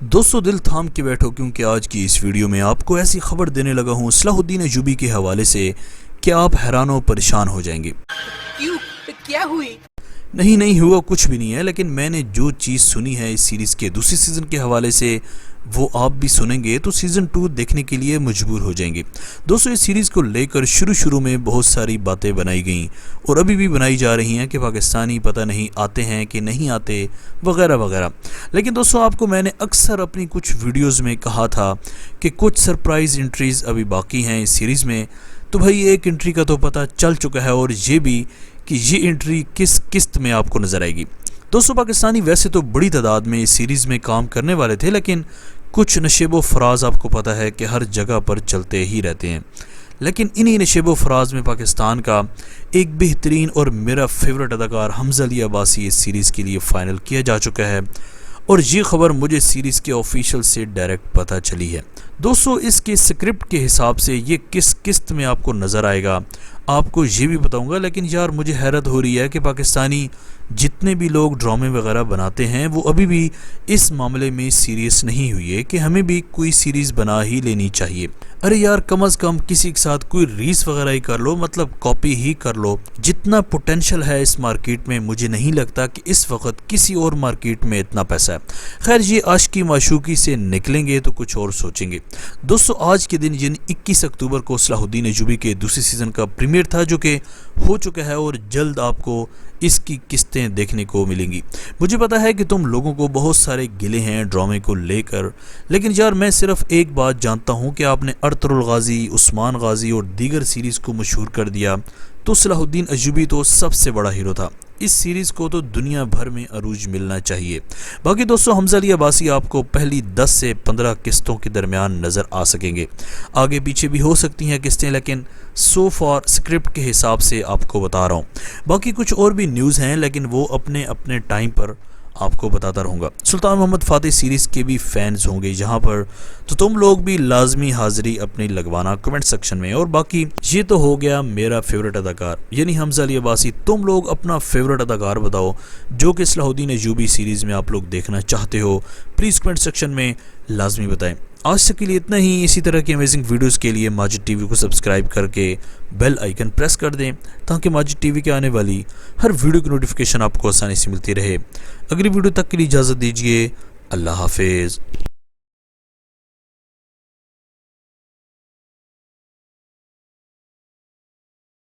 दोस्तों दिल थाम के बैठो क्योंकि आज की इस वीडियो में आपको ऐसी खबर देने लगा हूँ सलाहुद्दीन अय्यूबी के हवाले से कि आप हैरान और परेशान हो जाएंगे। क्यों? क्या हुई? नहीं हुआ कुछ भी नहीं है, लेकिन मैंने जो चीज़ सुनी है इस सीरीज़ के दूसरे सीज़न के हवाले से वो आप भी सुनेंगे तो सीज़न 2 देखने के लिए मजबूर हो जाएंगे। दोस्तों इस सीरीज़ को लेकर शुरू में बहुत सारी बातें बनाई गई और अभी भी बनाई जा रही हैं कि पाकिस्तानी पता नहीं आते हैं कि नहीं आते वगैरह वगैरह। लेकिन दोस्तों आपको मैंने अक्सर अपनी कुछ वीडियोज़ में कहा था कि कुछ सरप्राइज़ एंट्रीज़ अभी बाकी हैं इस सीरीज़ में। तो भाई एक एंट्री का तो पता चल चुका है और ये भी कि ये एंट्री किस किस्त में आपको नज़र आएगी। दोस्तों पाकिस्तानी वैसे तो बड़ी तादाद में इस सीरीज़ में काम करने वाले थे, लेकिन कुछ नशेबो फराज आपको पता है कि हर जगह पर चलते ही रहते हैं। लेकिन इन्हीं नशेबो फराज में पाकिस्तान का एक बेहतरीन और मेरा फेवरेट अदाकार हमज़ा अली अब्बासी इस सीरीज़ के लिए फ़ाइनल किया जा चुका है और ये खबर मुझे सीरीज़ के ऑफिशियल से डायरेक्ट पता चली है। दोस्तों इसके स्क्रिप्ट के हिसाब से ये किस किस्त में आपको नज़र आएगा आपको ये भी बताऊंगा। लेकिन यार मुझे हैरत हो रही है कि पाकिस्तानी जितने भी लोग ड्रामे वगैरह बनाते हैं वो अभी भी इस मामले में सीरियस नहीं हुई है कि हमें भी कोई सीरीज़ बना ही लेनी चाहिए। अरे यार कम से कम किसी के साथ कोई रीस वगैरह ही कर लो, मतलब कॉपी ही कर लो। जितना पोटेंशियल है इस मार्केट में मुझे नहीं लगता कि इस वक्त किसी और मार्केट में इतना पैसा है। खैर ये आशिकी माशूकी से निकलेंगे तो कुछ और सोचेंगे। दोस्तों आज के दिन यानी 21 अक्टूबर को सलाहुद्दीन अय्यूबी के दूसरे सीज़न का प्रीमियर था जो कि हो चुका है और जल्द आपको इसकी किस्तें देखने को मिलेंगी। मुझे पता है कि तुम लोगों को बहुत सारे गिले हैं ड्रामे को लेकर, लेकिन यार मैं सिर्फ एक बात जानता हूँ कि आपने अर्तुगरुल गाजी, उस्मान गाजी और दीगर सीरीज़ को मशहूर कर दिया तो सलाहुद्दीन अय्यूबी तो सबसे बड़ा हीरो था। इस सीरीज़ को तो दुनिया भर में अरूज मिलना चाहिए। बाकी दोस्तों हमज़ा अली अब्बासी आपको पहली 10 से 15 किस्तों के दरमियान नज़र आ सकेंगे। आगे पीछे भी हो सकती हैं किस्तें, लेकिन सो फॉर स्क्रिप्ट के हिसाब से आपको बता रहा हूँ। बाकी कुछ और भी न्यूज़ हैं लेकिन वो अपने अपने टाइम पर आपको बताता रहूँगा। सुल्तान मोहम्मद फ़ातिह सीरीज़ के भी फैंस होंगे जहाँ पर, तो तुम लोग भी लाजमी हाज़िरी अपनी लगवाना कमेंट सेक्शन में। और बाकी ये तो हो गया मेरा फेवरेट अदाकार यानी हमज़ा अली अब्बासी। तुम लोग अपना फेवरेट अदाकार बताओ जो कि सलाहुद्दीन अय्यूबी सीरीज़ में आप लोग देखना चाहते हो, प्लीज़ कमेंट सेक्शन में लाजमी बताएं। आज तक के लिए इतना ही। इसी तरह की अमेजिंग वीडियोस के लिए माजिद टीवी को सब्सक्राइब करके बेल आइकन प्रेस कर दें ताकि माजिद टीवी के आने वाली हर वीडियो की नोटिफिकेशन आपको आसानी से मिलती रहे। अगली वीडियो तक के लिए इजाज़त दीजिए। अल्लाह हाफिज़।